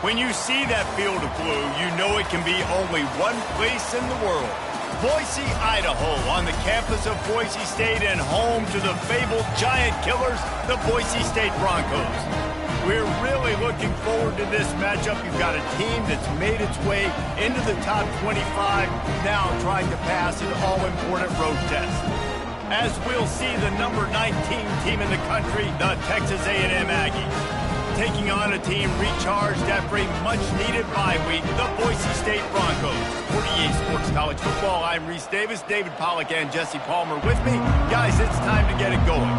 When you see that field of blue, you know it can be only one place in the world. Boise, Idaho, on the campus of Boise State and home to the fabled giant killers, the Boise State Broncos. We're really looking forward to this matchup. You've got a team that's made its way into the top 25, now trying to pass an all-important road test. As we'll see the number 19 team in the country, the Texas A&M Aggies, taking on a team recharged after a much-needed bye week, the Boise State Broncos. For EA Sports College Football, I'm Reese Davis, David Pollack, and Jesse Palmer with me. Guys, it's time to get it going.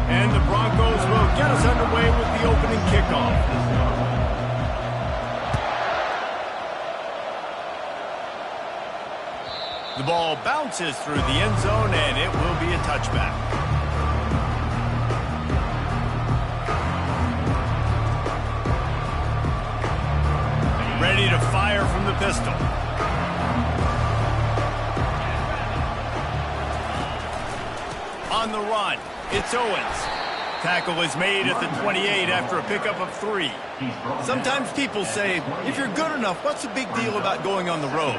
And the Broncos will get us underway with the opening kickoff. The ball bounces through the end zone, and it will be a touchback. Ready to fire from the pistol. On the run, it's Owens. Tackle is made at the 28 after a pickup of 3. Sometimes people say, if you're good enough, what's the big deal about going on the road?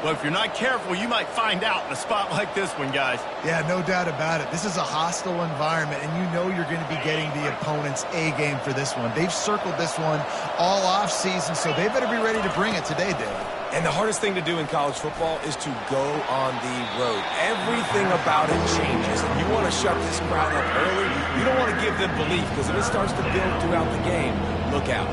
Well, if you're not careful, you might find out in a spot like this one, guys. Yeah, no doubt about it. This is a hostile environment, and you know you're going to be getting the opponent's A-game for this one. They've circled this one all off-season, so they better be ready to bring it today, Dave. And the hardest thing to do in college football is to go on the road. Everything about it changes, and you want to shut this crowd up early. You don't want to give them belief, because if it starts to build throughout the game, look out.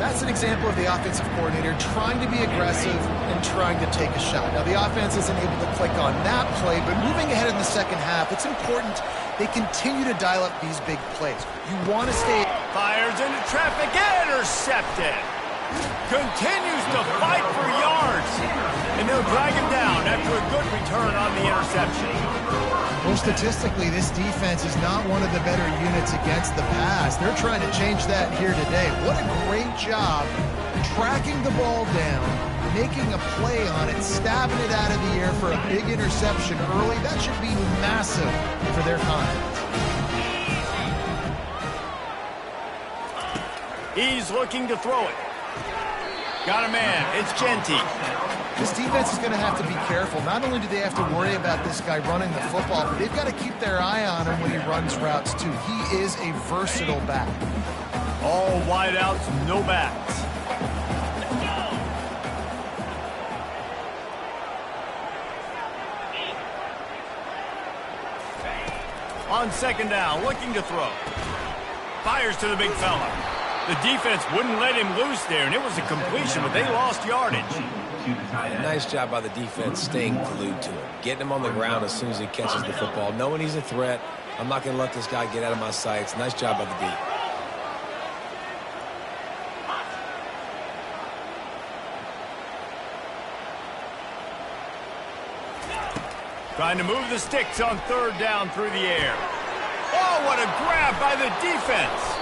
That's an example of the offensive coordinator trying to be aggressive and trying to take a shot. Now, the offense isn't able to click on that play, but moving ahead in the second half, it's important they continue to dial up these big plays. You want to stay... Fires into traffic, intercepted. Continues to fight for yards. And they'll drag him down after a good return on the interception. Well, statistically, this defense is not one of the better units against the pass. They're trying to change that here today. What a great job tracking the ball down, making a play on it, stabbing it out of the air for a big interception early. That should be massive for their confidence. He's looking to throw it. Got a man. It's Genty. This defense is going to have to be careful. Not only do they have to worry about this guy running the football, but they've got to keep their eye on him when he runs routes, too. He is a versatile back. All wideouts, no backs. On second down, looking to throw. Fires to the big fella. The defense wouldn't let him loose there, and it was a completion, but they lost yardage. Nice job by the defense staying glued to him, getting him on the ground as soon as he catches the football, knowing he's a threat. I'm not going to let this guy get out of my sights. Nice job by the D. Trying to move the sticks on third down through the air. Oh, what a grab by the defense.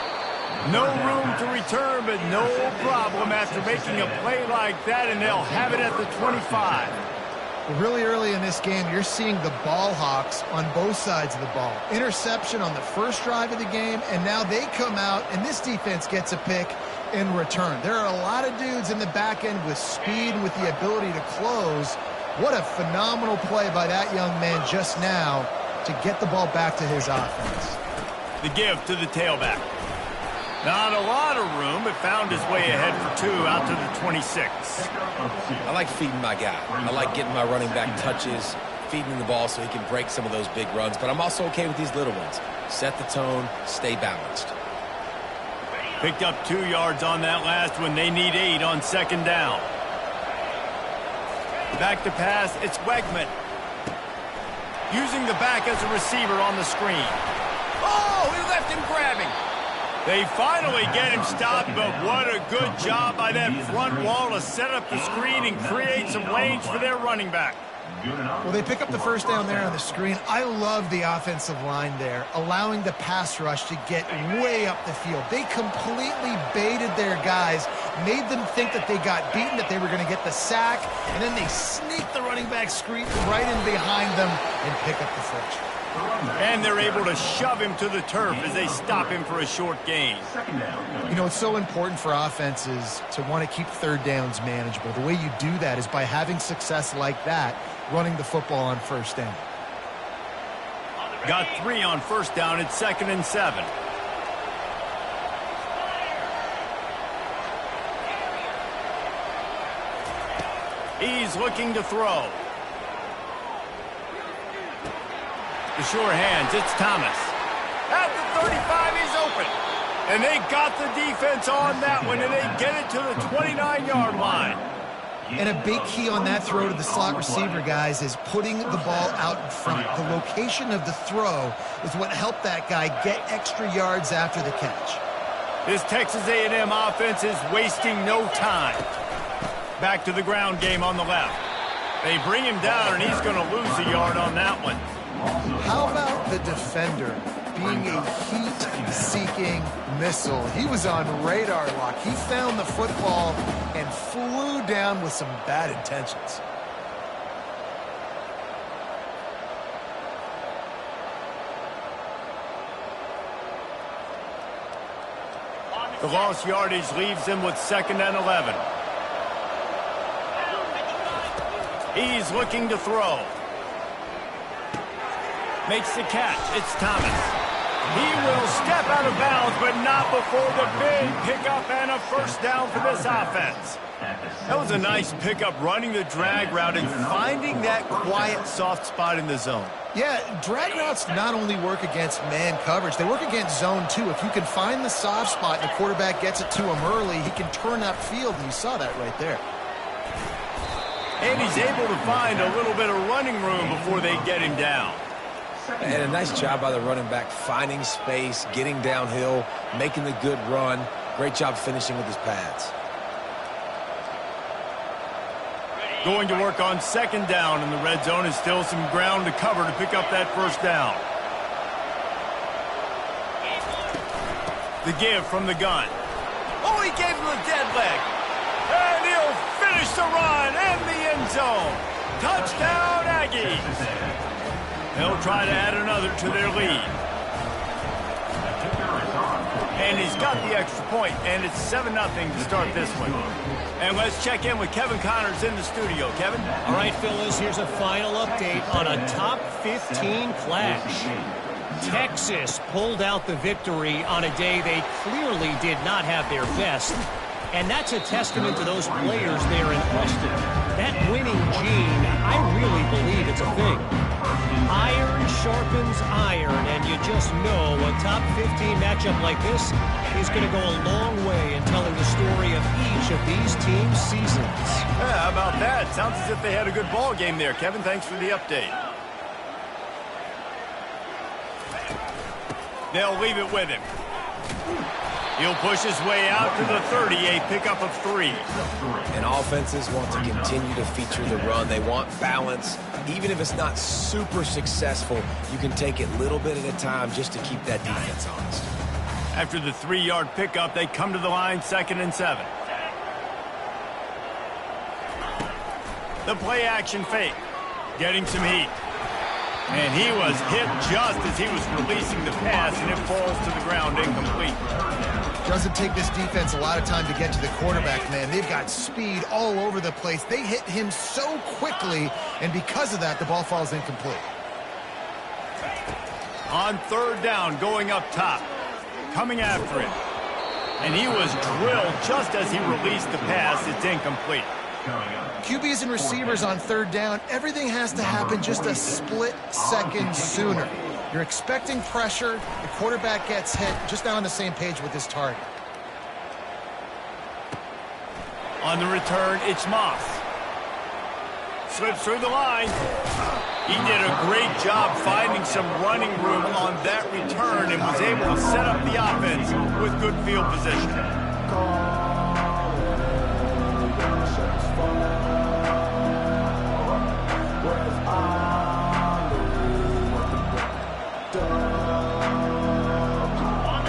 No room to return, but no problem after making a play like that, and they'll have it at the 25. Really early in this game, you're seeing the ball hawks on both sides of the ball. Interception on the first drive of the game, and now they come out, and this defense gets a pick in return. There are a lot of dudes in the back end with speed and with the ability to close. What a phenomenal play by that young man just now to get the ball back to his offense. The give to the tailback. Not a lot of room, but found his way ahead for 2 out to the 26. I like feeding my guy. I like getting my running back touches, feeding the ball so he can break some of those big runs, but I'm also okay with these little ones. Set the tone, stay balanced. Picked up 2 yards on that last one. They need 8 on second down. Back to pass, it's Wegman. Using the back as a receiver on the screen. Oh, he left him grabbing. They finally get him stopped, but what a good job by that front wall to set up the screen and create some lanes for their running back. Well, they pick up the first down there on the screen. I love the offensive line there, allowing the pass rush to get way up the field. They completely baited their guys, made them think that they got beaten, that they were going to get the sack, and then they sneak the running back screen right in behind them and pick up the first. And they're able to shove him to the turf as they stop him for a short gain. You know, it's so important for offenses to want to keep third downs manageable. The way you do that is by having success like that, running the football on first down. Got 3 on first down. It's 2nd and 7. He's looking to throw. The sure hands, it's Thomas. At the 35, he's open. And they got the defense on that one, and they get it to the 29-yard line. And a big key on that throw to the slot receiver, guys, is putting the ball out in front. The location of the throw is what helped that guy get extra yards after the catch. This Texas A&M offense is wasting no time. Back to the ground game on the left. They bring him down, and he's going to lose a yard on that one. How about the defender being a heat-seeking missile? He was on radar lock. He found the football and flew down with some bad intentions. The lost yardage leaves him with 2nd and 11. He's looking to throw. Makes the catch. It's Thomas. He will step out of bounds, but not before the big pickup and a first down for this offense. That was a nice pickup, running the drag route and finding that quiet, soft spot in the zone. Yeah, drag routes not only work against man coverage, they work against zone too. If you can find the soft spot and the quarterback gets it to him early, he can turn upfield, and you saw that right there. And he's able to find a little bit of running room before they get him down. And a nice job by the running back, finding space, getting downhill, making the good run. Great job finishing with his pads. Going to work on 2nd down in the red zone, and still some ground to cover to pick up that first down. The give from the gun. Oh, he gave him a dead leg. And he'll finish the run in the end zone. Touchdown, Aggies. They'll try to add another to their lead. And he's got the extra point, and it's 7-0 to start this one. And let's check in with Kevin Connors in the studio. Kevin? All right, Phyllis, here's a final update on a top 15 clash. Texas pulled out the victory on a day they clearly did not have their best. And that's a testament to those players there in Austin. That winning gene, I really believe it's a thing. Iron sharpens iron, and you just know a top 15 matchup like this is going to go a long way in telling the story of each of these teams' seasons. Yeah, how about that? Sounds as if they had a good ball game there. Kevin, thanks for the update. They'll leave it with him. He'll push his way out to the 30, a pickup of 3. And offenses want to continue to feature the run. They want balance. Even if it's not super successful, you can take it little bit at a time just to keep that defense honest. After the 3-yard pickup, they come to the line, 2nd and 7. The play action fake, getting some heat. And he was hit just as he was releasing the pass, and it falls to the ground incomplete. Doesn't take this defense a lot of time to get to the quarterback, man. They've got speed all over the place. They hit him so quickly, and because of that, the ball falls incomplete. On 3rd down, going up top, coming after him. And he was drilled just as he released the pass. It's incomplete. QBs and receivers on 3rd down, everything has to happen just a split second sooner. You're expecting pressure, the quarterback gets hit, just not on the same page with his target. On the return, it's Moss. Slips through the line. He did a great job finding some running room on that return and was able to set up the offense with good field position.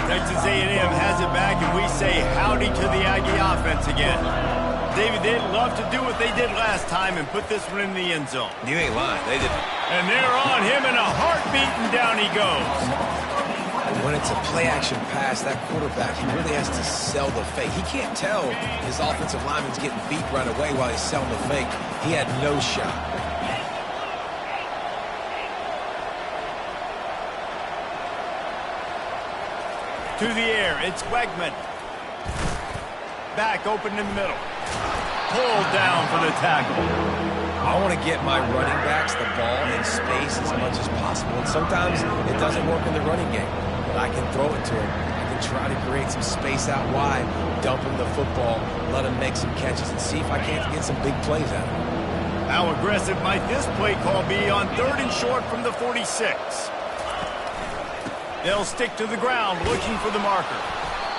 Texas A&M has it back, and we say howdy to the Aggie offense again. David, they'd love to do what they did last time and put this one in the end zone. You ain't lying. They did. And they're on him, and a heartbeat, and down he goes. When it's a play-action pass, that quarterback, he really has to sell the fake. He can't tell his offensive lineman's getting beat right away while he's selling the fake. He had no shot. To the air, it's Wegman. Back open in the middle. Pulled down for the tackle. I want to get my running backs the ball in space as much as possible. And sometimes it doesn't work in the running game. But I can throw it to him. I can try to create some space out wide, dump him the football, let him make some catches, and see if I can't get some big plays out of him. How aggressive might this play call be on 3rd and short from the 46? They'll stick to the ground looking for the marker.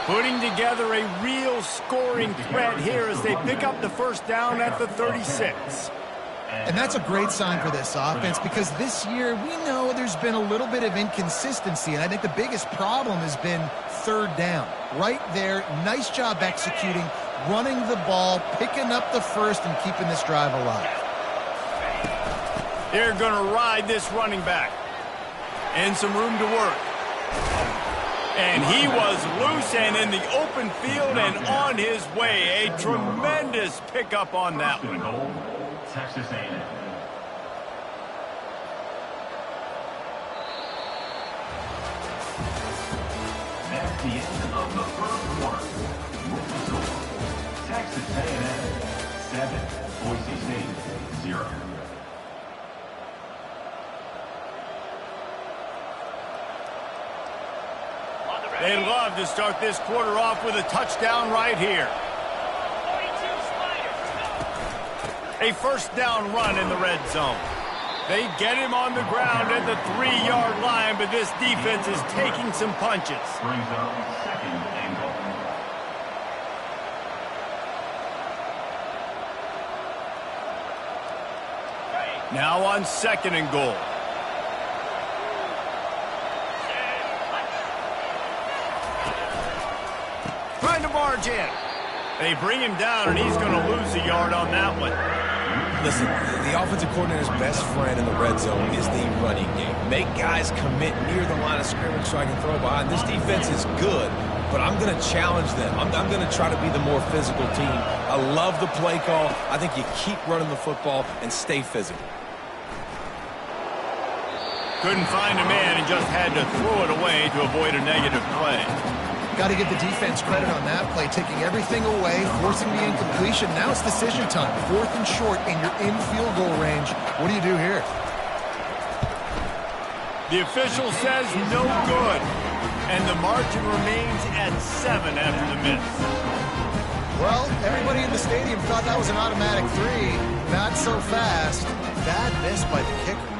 Putting together a real scoring threat here as they pick up the first down at the 36. And that's a great sign for this offense because this year we know there's been a little bit of inconsistency, and I think the biggest problem has been 3rd down. Right there, nice job executing, running the ball, picking up the first, and keeping this drive alive. They're going to ride this running back. And some room to work. And he was loose and in the open field and on his way. A tremendous pickup on that one. Texas A&M. At the end of the first quarter, Texas A&M 7, Boise State 0. They love to start this quarter off with a touchdown right here. A first down run in the red zone. They get him on the ground at the 3-yard line, but this defense is taking some punches. Brings up 2nd and goal. Now on 2nd and goal. Trying to barge in. They bring him down, and he's going to lose a yard on that one. Listen, the offensive coordinator's best friend in the red zone is the running game. Make guys commit near the line of scrimmage so I can throw behind. This defense is good, but I'm going to challenge them. I'm going to try to be the more physical team. I love the play call. I think you keep running the football and stay physical. Couldn't find a man and just had to throw it away to avoid a negative play. Got to give the defense credit on that play, taking everything away, forcing the incompletion. Now it's decision time. 4th and short, and you're in field goal range. What do you do here? The official says no good, and the margin remains at 7 after the miss. Well, everybody in the stadium thought that was an automatic 3. Not so fast. Bad miss by the kicker.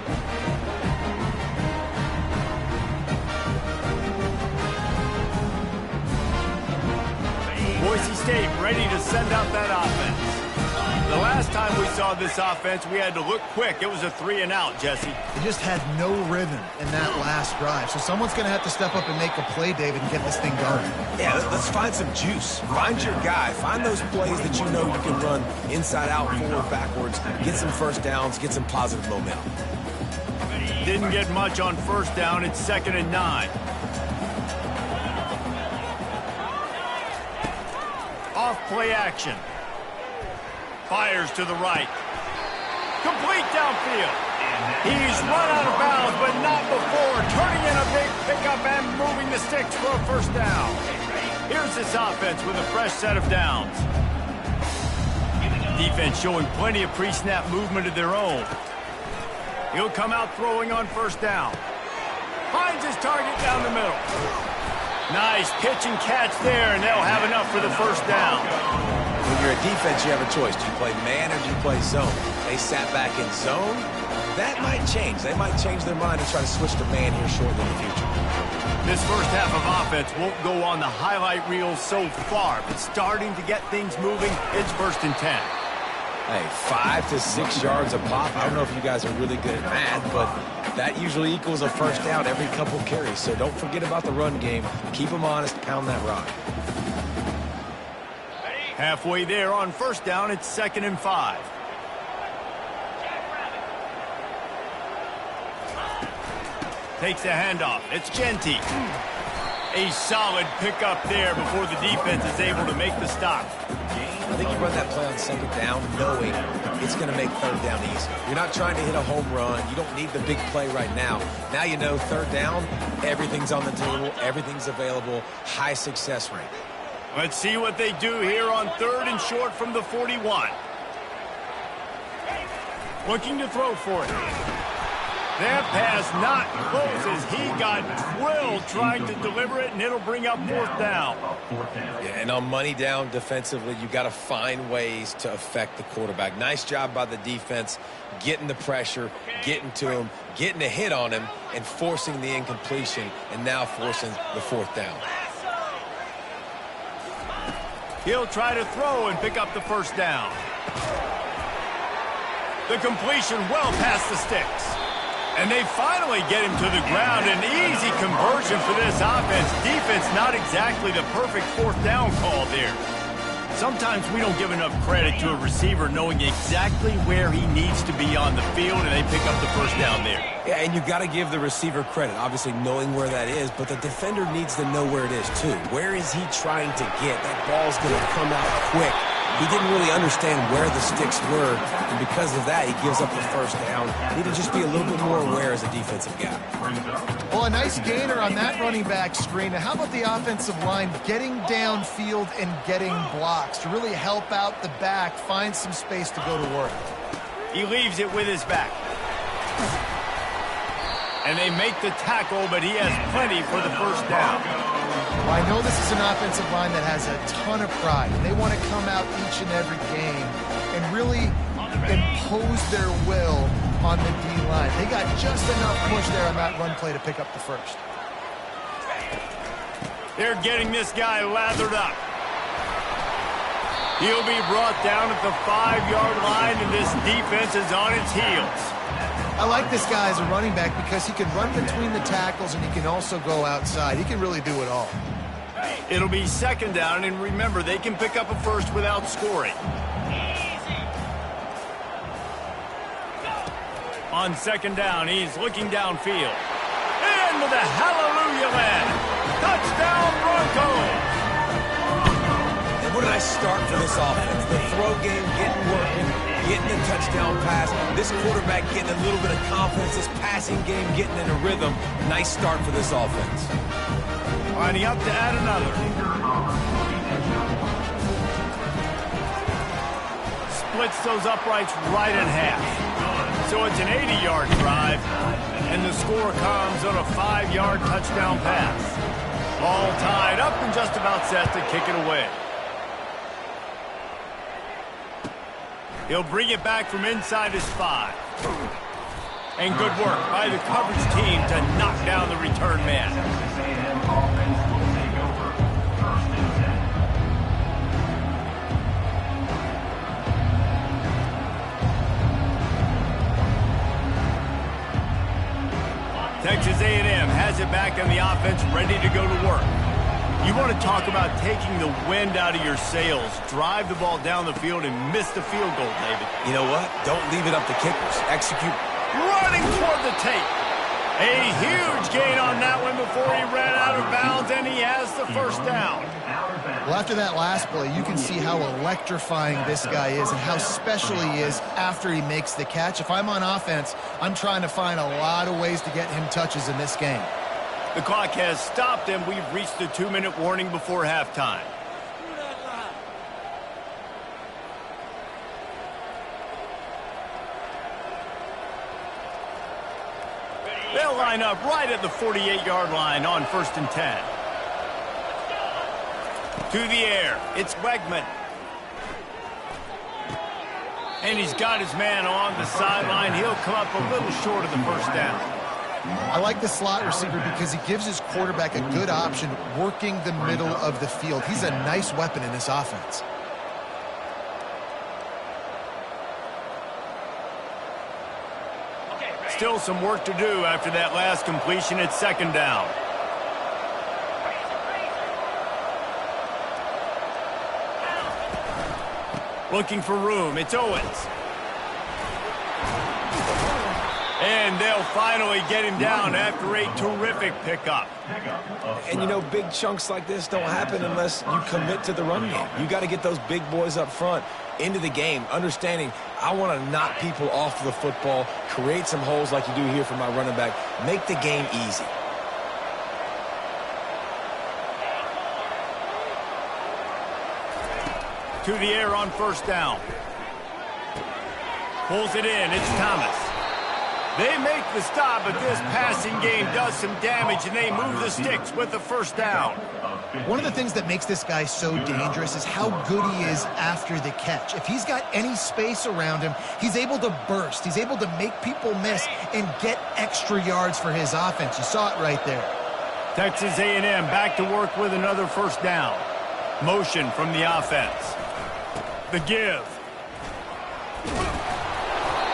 Boise State ready to send out that offense. The last time we saw this offense, we had to look quick. It was a 3-and-out, Jesse. They just had no rhythm in that last drive. So someone's going to have to step up and make a play, David, and get this thing going. Yeah, let's find some juice. Find your guy. Find those plays that you know you can run inside out, forward, backwards. Get some first downs. Get some positive momentum. Didn't get much on first down. It's 2nd and 9. Off play action. Fires to the right. Complete downfield. He's run out of bounds, but not before. Turning in a big pickup and moving the sticks for a first down. Here's this offense with a fresh set of downs. Defense showing plenty of pre-snap movement of their own. He'll come out throwing on first down. Finds his target down the middle. Nice pitch and catch there, and they'll have enough for the first down. When you're a defense, you have a choice. Do you play man or do you play zone? They sat back in zone. That might change. They might change their mind and try to switch to man here shortly in the future. This first half of offense won't go on the highlight reel so far, but starting to get things moving, it's 1st and 10. Hey, 5 to 6 yards a pop. I don't know if you guys are really good at math, but that usually equals a first down every couple carries. So don't forget about the run game. Keep them honest. Pound that rock. Halfway there on first down, it's 2nd and 5. Takes the handoff. It's Genty. A solid pickup there before the defense is able to make the stop. I think you run that play on 2nd down knowing it's going to make 3rd down easy. You're not trying to hit a home run. You don't need the big play right now. Now you know 3rd down, everything's on the table, everything's available, high success rate. Let's see what they do here on 3rd and short from the 41. Looking to throw for it. That pass not close as he got drilled trying to deliver it, and it'll bring up 4th down. Yeah, and on money down defensively, you got to find ways to affect the quarterback. Nice job by the defense, getting the pressure, getting to him, getting a hit on him, and forcing the incompletion, and now forcing the 4th down. He'll try to throw and pick up the 1st down. The completion well past the sticks. And they finally get him to the ground. An easy conversion for this offense. Defense not exactly the perfect 4th down call there. Sometimes we don't give enough credit to a receiver knowing exactly where he needs to be on the field, and they pick up the 1st down there. Yeah, and you got to give the receiver credit, obviously knowing where that is, but the defender needs to know where it is too. Where is he trying to get? That ball's going to come out quick. He didn't really understand where the sticks were, and because of that, he gives up the 1st down. Need to just be a little bit more aware as a defensive guy. Well, a nice gainer on that running back screen. Now, how about the offensive line getting downfield and getting blocks to really help out the back, find some space to go to work? He leaves it with his back. And they make the tackle, but he has plenty for the 1st down. Well, I know this is an offensive line that has a ton of pride. They want to come out each and every game and really impose their will on the D-line. They got just enough push there on that run play to pick up the 1st. They're getting this guy lathered up. He'll be brought down at the 5-yard line, and this defense is on its heels. I like this guy as a running back because he can run between the tackles and he can also go outside. He can really do it all. It'll be 2nd down, and remember, they can pick up a 1st without scoring. On 2nd down, he's looking downfield. Into the hallelujah land. Touchdown, Broncos! And what did I start for this offense? The throw game getting working, getting the touchdown pass. This quarterback getting a little bit of confidence. This passing game getting in a rhythm. Nice start for this offense. Lining up to add another. Splits those uprights right in half. So it's an 80-yard drive, and the score comes on a 5-yard touchdown pass. All tied up and just about set to kick it away. He'll bring it back from inside his 5. And good work by the coverage team to knock down the return man. Texas A&M has it back on the offense, ready to go to work. You want to talk about taking the wind out of your sails. Drive the ball down the field and miss the field goal, David. You know what? Don't leave it up to kickers. Execute. Running toward the tape. A huge gain on that one before he ran out of bounds, and he has the 1st down. Well, after that last play, you can see how electrifying this guy is and how special he is after he makes the catch. If I'm on offense, I'm trying to find a lot of ways to get him touches in this game. The clock has stopped, and we've reached the 2-minute warning before halftime. They'll line up right at the 48-yard line on 1st and 10. To the air, it's Wegman. And he's got his man on the sideline. He'll come up a little short of the 1st down. I like the slot receiver because he gives his quarterback a good option working the middle of the field. He's a nice weapon in this offense. Still some work to do after that last completion at 2nd down. Looking for room. It's Owens. And they'll finally get him down after a terrific pickup. And you know, big chunks like this don't happen unless you commit to the run game. You got to get those big boys up front into the game, understanding I want to knock people off the football, create some holes like you do here for my running back, make the game easy. To the air on first down. Pulls it in. It's Thomas. They make the stop, but this passing game does some damage, and they move the sticks with the first down. One of the things that makes this guy so dangerous is how good he is after the catch. If he's got any space around him, he's able to burst. He's able to make people miss and get extra yards for his offense. You saw it right there. Texas A&M back to work with another first down. Motion from the offense. The give.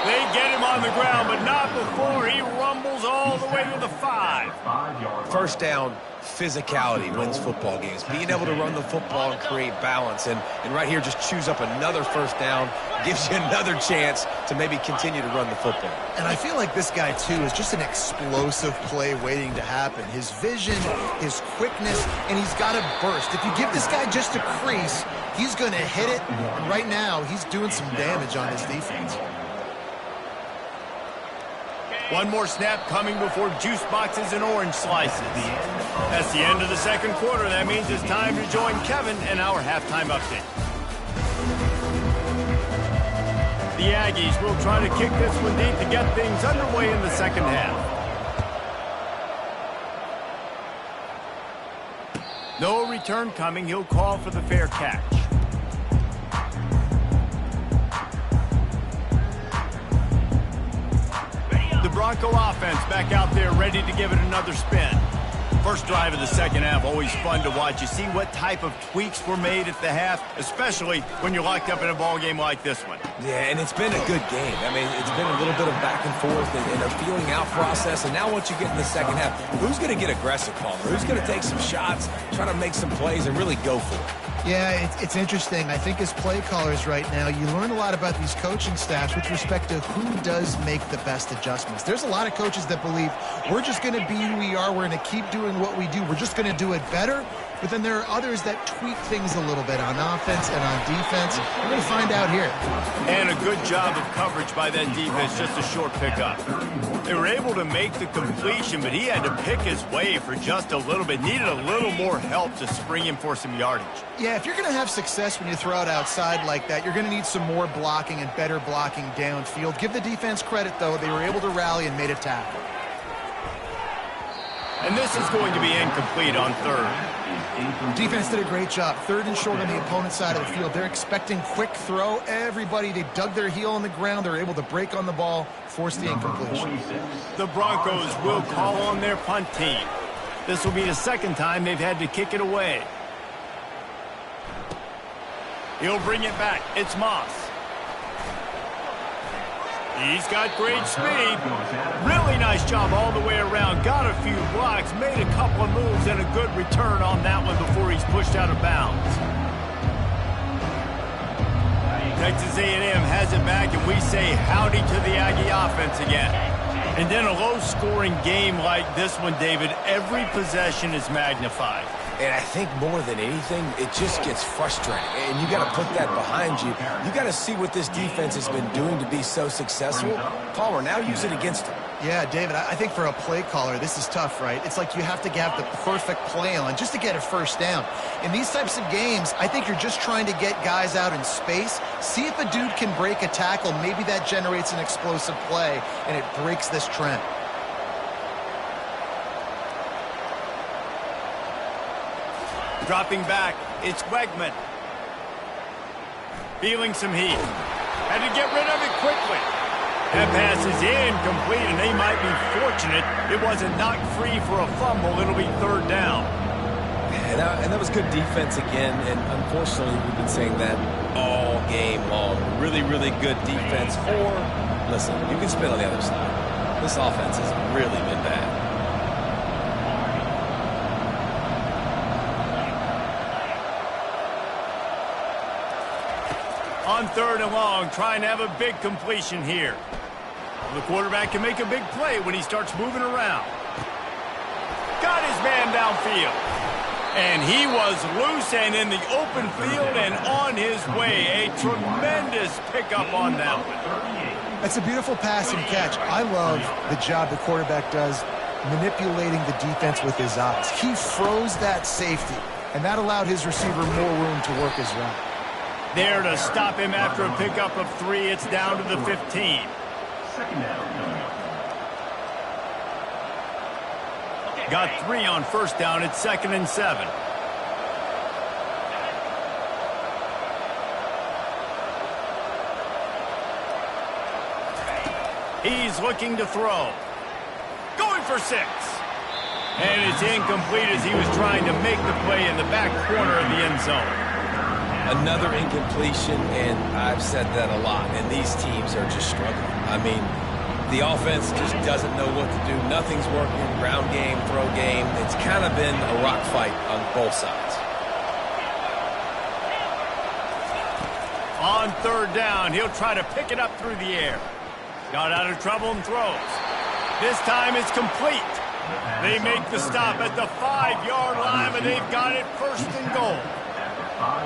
They get him on the ground, but not before he rumbles all the way to the 5. First down, physicality wins football games. Being able to run the football and create balance. And right here, just choose up another first down, gives you another chance to maybe continue to run the football. And I feel like this guy, too, is just an explosive play waiting to happen. His vision, his quickness, and he's got to burst. If you give this guy just a crease, he's going to hit it. And right now, he's doing some damage on his defense. One more snap coming before juice boxes and orange slices. That's the end of the second quarter. That means it's time to join Kevin in our halftime update. The Aggies will try to kick this one deep to get things underway in the second half. No return coming. He'll call for the fair catch. The Bronco offense back out there ready to give it another spin. First drive of the second half, always fun to watch. You see what type of tweaks were made at the half, especially when you're locked up in a ball game like this one. Yeah, and it's been a good game. I mean, it's been a little bit of back and forth and a feeling out process. And now once you get in the second half, who's going to get aggressive, Palmer? Who's going to take some shots, try to make some plays, and really go for it? Yeah, it's interesting. I think as play callers right now, you learn a lot about these coaching staffs with respect to who does make the best adjustments. There's a lot of coaches that believe we're just going to be who we are. We're going to keep doing what we do. We're just going to do it better. But then there are others that tweak things a little bit on offense and on defense. We're going to find out here. And a good job of coverage by that defense, just a short pickup. They were able to make the completion, but he had to pick his way for just a little bit. Needed a little more help to spring him for some yardage. Yeah, if you're going to have success when you throw it outside like that, you're going to need some more blocking and better blocking downfield. Give the defense credit, though. They were able to rally and made a tackle. And this is going to be incomplete on third. Defense did a great job. Third and short on the opponent's side of the field. They're expecting quick throw. Everybody, they dug their heel on the ground. They're able to break on the ball, force the incompletion. The Broncos will call on their punt team. This will be the second time they've had to kick it away. He'll bring it back. It's Moss. He's got great speed. Really nice job all the way around. Got a few blocks, made a couple of moves, and a good return on that one before he's pushed out of bounds. Texas A&M has it back, and we say howdy to the Aggie offense again. And in a low-scoring game like this one, David, every possession is magnified. And I think more than anything, it just gets frustrating. And you got to put that behind you. You got to see what this defense has been doing to be so successful. Palmer, now use it against them. Yeah, David, I think for a play caller, this is tough, right? It's like you have to have the perfect play on just to get a first down. In these types of games, I think you're just trying to get guys out in space, see if a dude can break a tackle. Maybe that generates an explosive play, and it breaks this trend. Dropping back, it's Wegman. Feeling some heat. Had to get rid of it quickly. That pass is incomplete, and they might be fortunate it wasn't knocked free for a fumble. It'll be third down. And that was good defense again, and unfortunately we've been saying that all game long. Really, really good defense. Or, listen, you can spin on the other side. This offense has really been bad. On On 3rd and long, trying to have a big completion here. The quarterback can make a big play when he starts moving around. Got his man downfield. And he was loose and in the open field and on his way. A tremendous pickup on that one. That's a beautiful pass and catch. I love the job the quarterback does manipulating the defense with his eyes. He froze that safety, and that allowed his receiver more room to work his route. There to stop him after a pickup of 3. It's down to the 15. Second down. Got 3 on 1st down. It's 2nd and 7. He's looking to throw. Going for 6. And it's incomplete as he was trying to make the play in the back corner of the end zone. Another incompletion, and I've said that a lot, and these teams are just struggling. I mean, the offense just doesn't know what to do. Nothing's working. Ground game, throw game. It's kind of been a rock fight on both sides. On 3rd down, he'll try to pick it up through the air. Got out of trouble and throws. This time it's complete. They make the stop at the 5-yard line, but they've got it 1st and goal.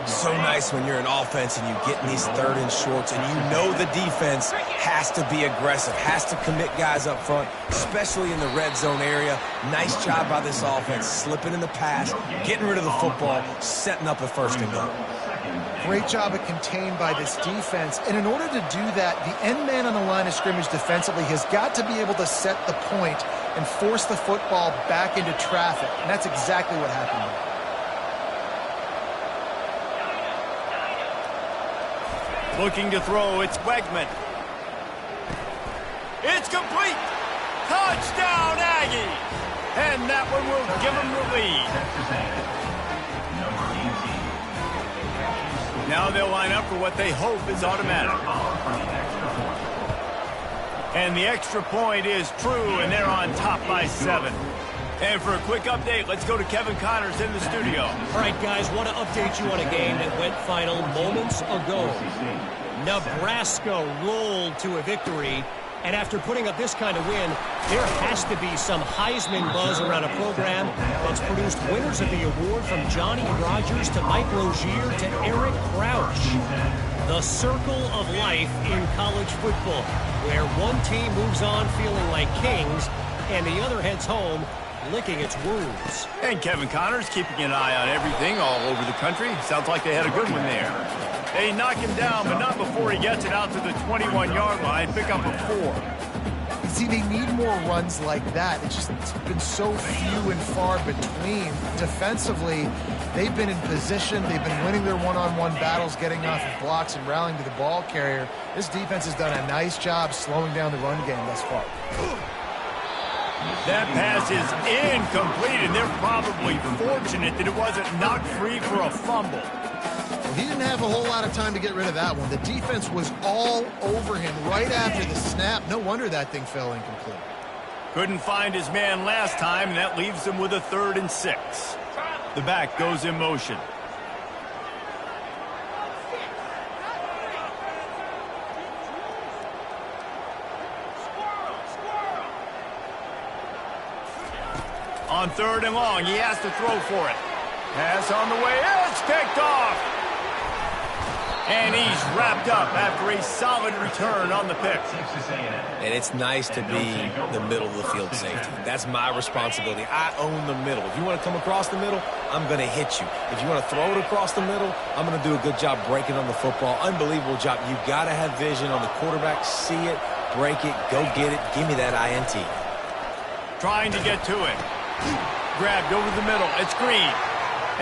So nice when you're an offense and you get in these 3rd and shorts and you know the defense has to be aggressive, has to commit guys up front, especially in the red zone area. Nice job by this offense, slipping in the pass, getting rid of the football, setting up a 1st and goal. Great job of contained by this defense. And in order to do that, the end man on the line of scrimmage defensively has got to be able to set the point and force the football back into traffic. And that's exactly what happened there. Looking to throw, it's Wegman. It's complete. Touchdown, Aggies. And that one will give them the lead. Now they'll line up for what they hope is automatic. And the extra point is true, and they're on top by 7. And for a quick update, let's go to Kevin Connors in the studio. All right, guys, want to update you on a game that went final moments ago. Nebraska rolled to a victory, and after putting up this kind of win, there has to be some Heisman buzz around a program that's produced winners of the award from Johnny Rodgers to Mike Rozier to Eric Crouch. The circle of life in college football, where one team moves on feeling like kings, and the other heads home licking its wounds. And Kevin Connors keeping an eye on everything all over the country. Sounds like they had a good one there. They knock him down, but not before he gets it out to the 21-yard line. Pick up a 4. See, they need more runs like that. It's been so few and far between. Defensively, they've been in position. They've been winning their one-on-one battles, getting off of blocks and rallying to the ball carrier. This defense has done a nice job slowing down the run game thus far. That pass is incomplete, and they're probably fortunate that it wasn't knocked free for a fumble. Well, he didn't have a whole lot of time to get rid of that one. The defense was all over him right after the snap. No wonder that thing fell incomplete. Couldn't find his man last time, and that leaves him with a 3rd and 6. The back goes in motion. On 3rd and long, he has to throw for it. Pass on the way, it's picked off. And he's wrapped up after a solid return on the pick. And it's nice to be the middle of the field safety. That's my responsibility. I own the middle. If you want to come across the middle, I'm going to hit you. If you want to throw it across the middle, I'm going to do a good job breaking on the football. Unbelievable job. You've got to have vision on the quarterback. See it, break it, go get it. Give me that INT. Trying to get to it. Grabbed over the middle. It's Green.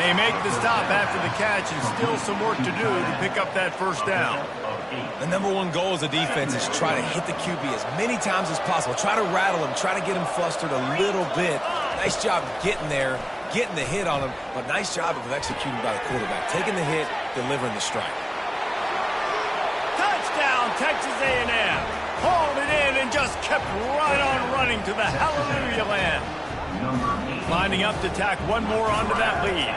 They make the stop after the catch, and still some work to do to pick up that 1st down. The #1 goal as a defense is try to hit the QB as many times as possible. Try to rattle him. Try to get him flustered a little bit. Nice job getting there, getting the hit on him, but nice job of executing by the quarterback. Taking the hit, delivering the strike. Touchdown, Texas A&M. Hauled it in and just kept right on running to the hallelujah land. Lining up to tack one more onto that lead.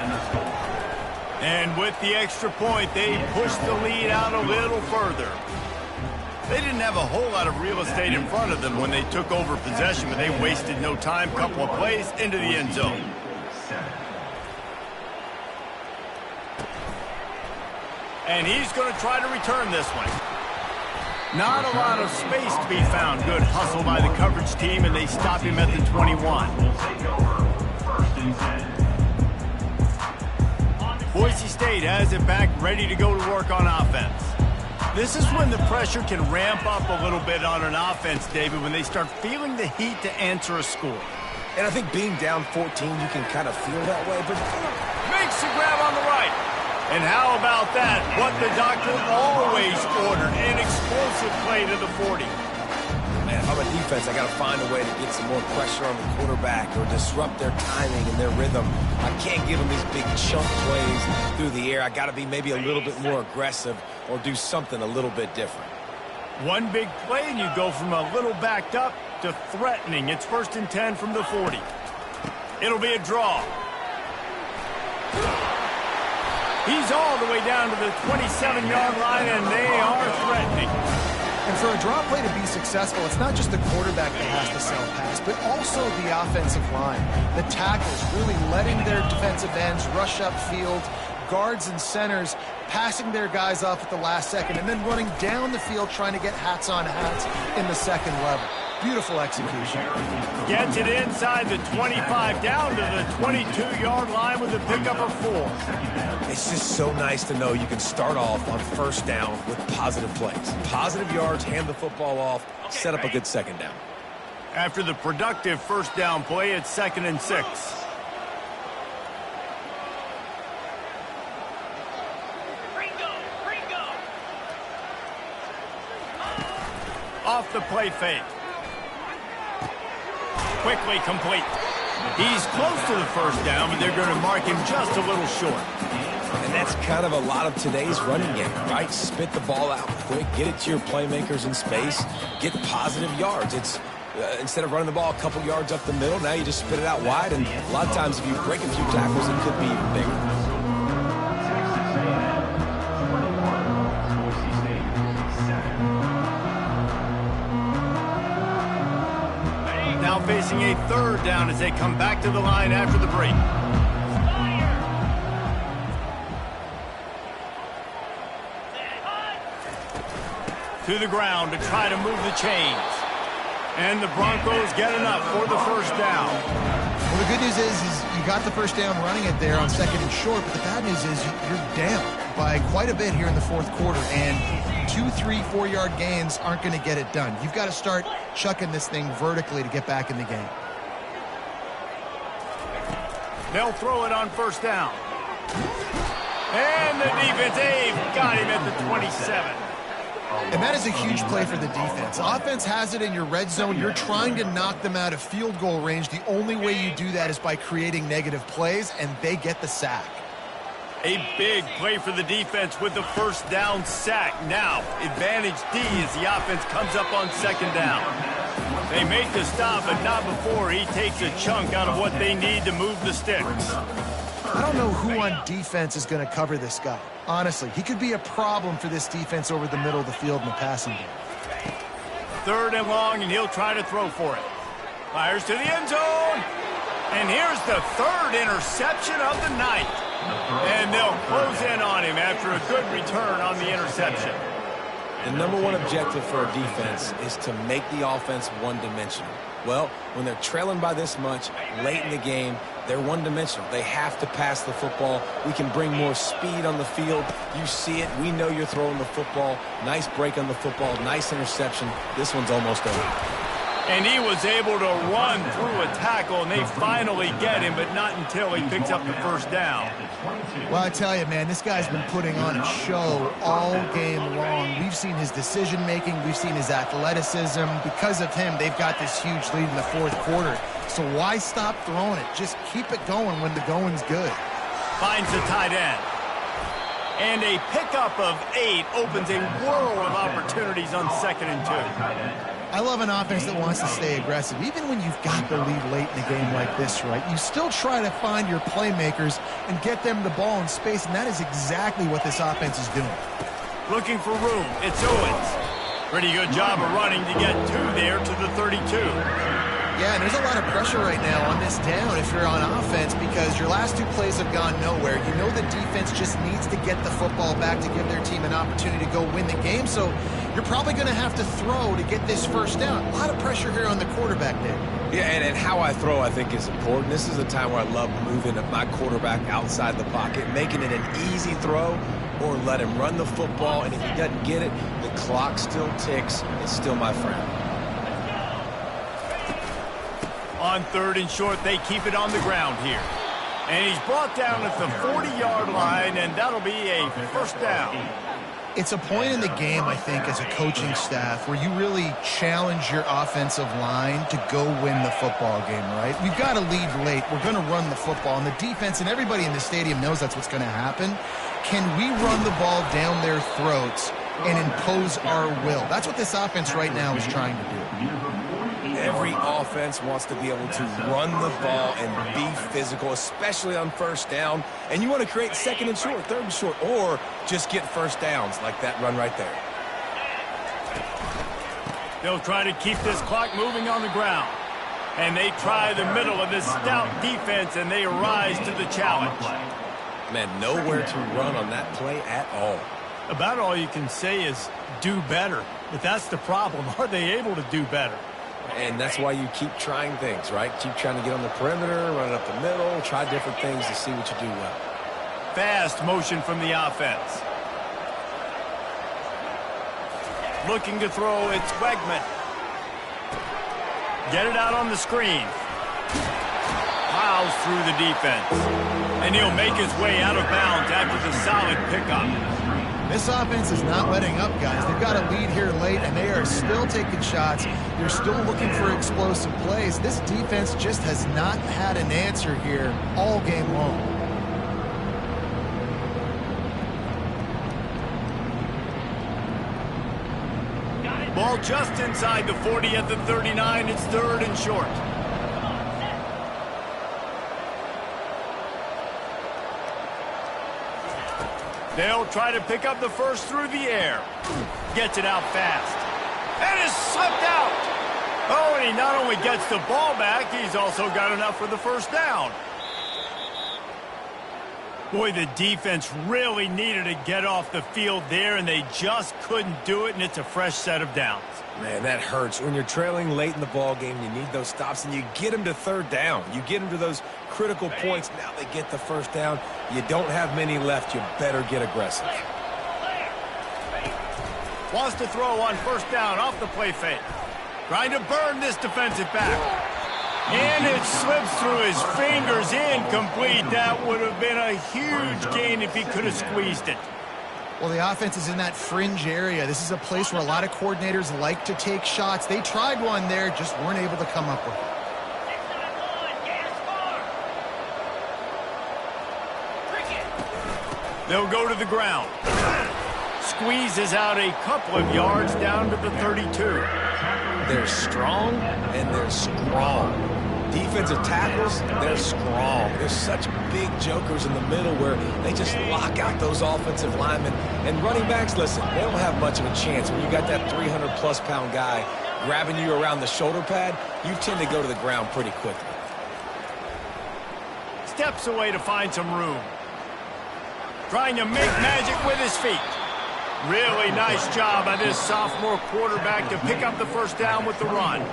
And with the extra point, they pushed the lead out a little further. They didn't have a whole lot of real estate in front of them when they took over possession, but they wasted no time. Couple of plays into the end zone. And he's going to try to return this one. Not a lot of space to be found. Good hustle by the coverage team, and they stop him at the 21. Boise State has it back, ready to go to work on offense. This is when the pressure can ramp up a little bit on an offense, David, when they start feeling the heat to answer a score. And I think being down 14, you can kind of feel that way, but Makes the grab on the right. And how about that? What the doctor always ordered, an explosive play to the 40. man, if I'm a defense, I got to find a way to get some more pressure on the quarterback or disrupt their timing and their rhythm. I can't give them these big chunk plays through the air. I got to be maybe a little bit more aggressive or do something a little bit different. One big play, and you go from a little backed up to threatening. It's 1st and 10 from the 40. It'll be a draw. He's all the way down to the 27-yard line, and they are threatening. And for a draw play to be successful, it's not just the quarterback that has to sell pass, but also the offensive line. The tackles really letting their defensive ends rush upfield, guards and centers passing their guys off at the last second, and then running down the field trying to get hats on hats in the second level. Beautiful execution. Gets it inside the 25, down to the 22-yard line with a pickup of 4. It's just so nice to know you can start off on first down with positive plays. Positive yards, hand the football off, set up a good second down. After the productive first down play, it's 2nd and 6. Off the play fake. Quickly complete. He's close to the first down, but they're going to mark him just a little short. And that's kind of a lot of today's running game, right? Spit the ball out quick, get it to your playmakers in space, get positive yards. It's instead of running the ball a couple yards up the middle, now you just spit it out wide, and a lot of times if you break a few tackles, it could be even bigger. Now facing a 3rd down as they come back to the line after the break. To the ground to try to move the chains. And the Broncos get enough for the first down. Well, the good news is you got the first down running it there on 2nd and short, but the bad news is you're down by quite a bit here in the 4th quarter, and 2, 3, 4-yard gains aren't going to get it done. You've got to start chucking this thing vertically to get back in the game. They'll throw it on first down. And the defense, they've got him at the 27. And that is a huge play for the defense. Offense has it in your red zone. You're trying to knock them out of field goal range. The only way you do that is by creating negative plays, and they get the sack. A big play for the defense with the first down sack. Now, advantage D as the offense comes up on 2nd down. They make the stop, but not before he takes a chunk out of what they need to move the sticks. I don't know who on defense is going to cover this guy. Honestly, he could be a problem for this defense over the middle of the field in the passing game. 3rd and long, and he'll try to throw for it. Fires to the end zone. And here's the 3rd interception of the night. And they'll close in on him after a good return on the interception. The number one objective for a defense is to make the offense one-dimensional. Well, when they're trailing by this much late in the game, they're one-dimensional. They have to pass the football. We can bring more speed on the field. You see it. We know you're throwing the football. Nice break on the football. Nice interception. This one's almost over. And he was able to run through a tackle, and they finally get him, but not until he picks up the first down. Well, I tell you, man, this guy's been putting on a show all game long. We've seen his decision-making. We've seen his athleticism. Because of him, they've got this huge lead in the 4th quarter. So why stop throwing it? Just keep it going when the going's good. Finds the tight end. And a pickup of 8 opens a world of opportunities on 2nd and 2. I love an offense that wants to stay aggressive. Even when you've got the lead late in a game like this, right, you still try to find your playmakers and get them the ball in space, and that is exactly what this offense is doing. Looking for room. It's Owens. Pretty good job of running to get two there to the 32. Yeah, and there's a lot of pressure right now on this down if you're on offense because your last 2 plays have gone nowhere. You know the defense just needs to get the football back to give their team an opportunity to go win the game, so you're probably going to have to throw to get this first down. A lot of pressure here on the quarterback there. Yeah, and how I throw, I think, is important. This is a time where I love moving my quarterback outside the pocket, making it an easy throw, or let him run the football, and if he doesn't get it, the clock still ticks. It's still my friend. On 3rd and short, they keep it on the ground here. And he's brought down at the 40-yard line, and that'll be a first down. It's a point in the game, I think, as a coaching staff where you really challenge your offensive line to go win the football game, right? We've got to lead late. We're going to run the football, and the defense and everybody in the stadium knows that's what's going to happen. Can we run the ball down their throats and impose our will? That's what this offense right now is trying to do. Every offense wants to be able to run the ball and be physical, especially on first down. And you want to create 2nd and short, 3rd and short, or just get first downs like that run right there. They'll try to keep this clock moving on the ground. And they try the middle of this stout defense, and they rise to the challenge. Man, nowhere to run on that play at all. About all you can say is do better. But that's the problem. Are they able to do better? And that's why you keep trying things, right? Keep trying to get on the perimeter, run it up the middle, try different things to see what you do well. Fast motion from the offense. Looking to throw, it's Wegman. Get it out on the screen. Plows through the defense. And he'll make his way out of bounds after the solid pickup. This offense is not letting up, guys. They've got a lead here late, and they are still taking shots. They're still looking for explosive plays. This defense just has not had an answer here all game long. Ball just inside the 40 at the 39. It's 3rd and short. They'll try to pick up the first through the air. Gets it out fast. And is slipped out. Oh, and he not only gets the ball back, he's also got enough for the first down. Boy, the defense really needed to get off the field there, and they just couldn't do it, and it's a fresh set of downs. Man, that hurts. When you're trailing late in the ball game, you need those stops, and you get them to 3rd down. You get them to those critical points. Now they get the first down. You don't have many left. You better get aggressive. Wants to throw on first down off the play fake. Trying to burn this defensive back. And it slips through his fingers, incomplete. That would have been a huge gain if he could have squeezed it. Well, the offense is in that fringe area. This is a place where a lot of coordinators like to take shots. They tried one there, just weren't able to come up with it. They'll go to the ground. Squeezes out a couple of yards down to the 32. They're strong, and they're strong. Defensive tackles, they're strong. There's such big jokers in the middle where they just lock out those offensive linemen. And running backs, listen, they don't have much of a chance. When you got that 300-plus pound guy grabbing you around the shoulder pad, you tend to go to the ground pretty quickly. Steps away to find some room. Trying to make magic with his feet. Really nice job by this sophomore quarterback to pick up the first down with the run.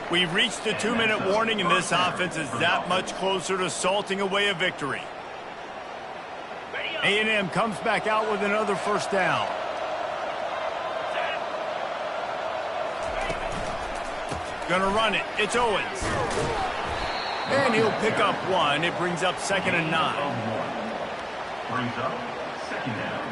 We've reached the 2-minute warning, and this offense is that much closer to salting away a victory. A&M comes back out with another first down. Gonna run it. It's Owens. And he'll pick up one. It brings up 2nd and 9. Brings up 2nd down.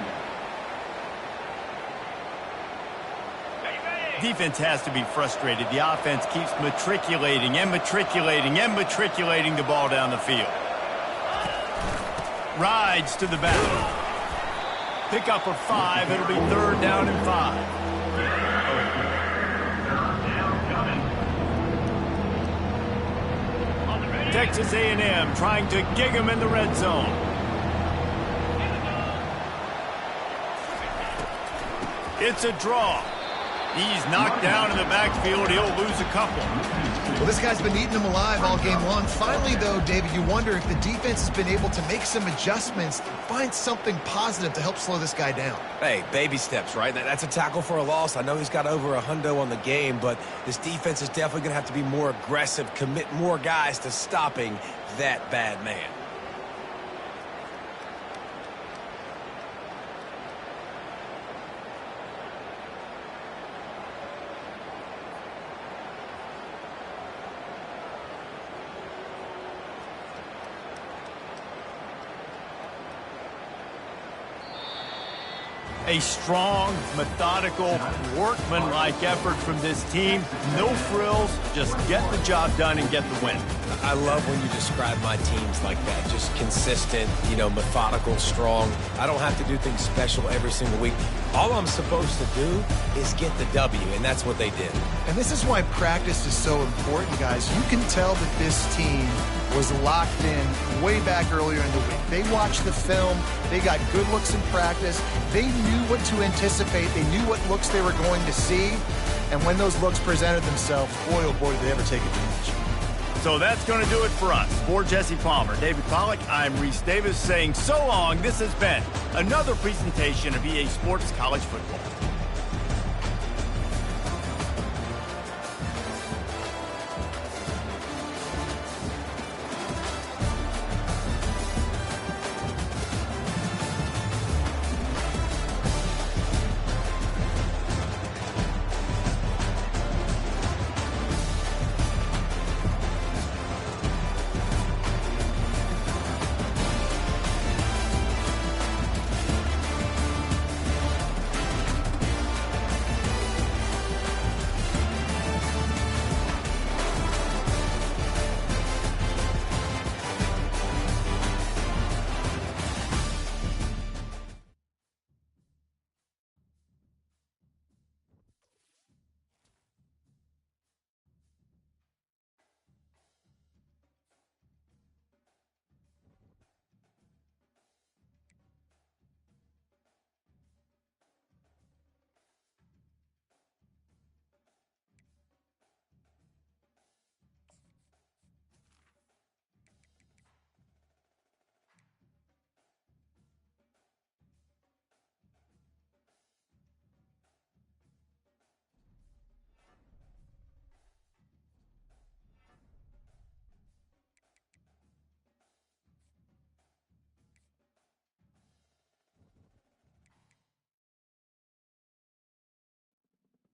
Defense has to be frustrated. The offense keeps matriculating and matriculating and matriculating the ball down the field. Rides to the back. Pick up of 5. It'll be 3rd down and 5. Texas A&M trying to gig him in the red zone. It's a draw. He's knocked down in the backfield. He'll lose a couple. Well, this guy's been eating them alive all game long. Finally, though, David, you wonder if the defense has been able to make some adjustments, find something positive to help slow this guy down. Hey, baby steps, right? That's a tackle for a loss. I know he's got over $100 on the game, but this defense is definitely going to have to be more aggressive, commit more guys to stopping that bad man. A strong, methodical, workmanlike effort from this team. No frills, just get the job done and get the win. I love when you describe my teams like that. Just consistent, methodical, strong. I don't have to do things special every single week. All I'm supposed to do is get the W, and that's what they did. And this is why practice is so important, guys. You can tell that this team was locked in way back earlier in the week. They watched the film. They got good looks in practice. They knew what to anticipate. They knew what looks they were going to see. And when those looks presented themselves, boy, oh boy, did they ever take advantage. So that's going to do it for us. For Jesse Palmer, David Pollack, I'm Reese Davis saying so long. This has been another presentation of EA Sports College Football.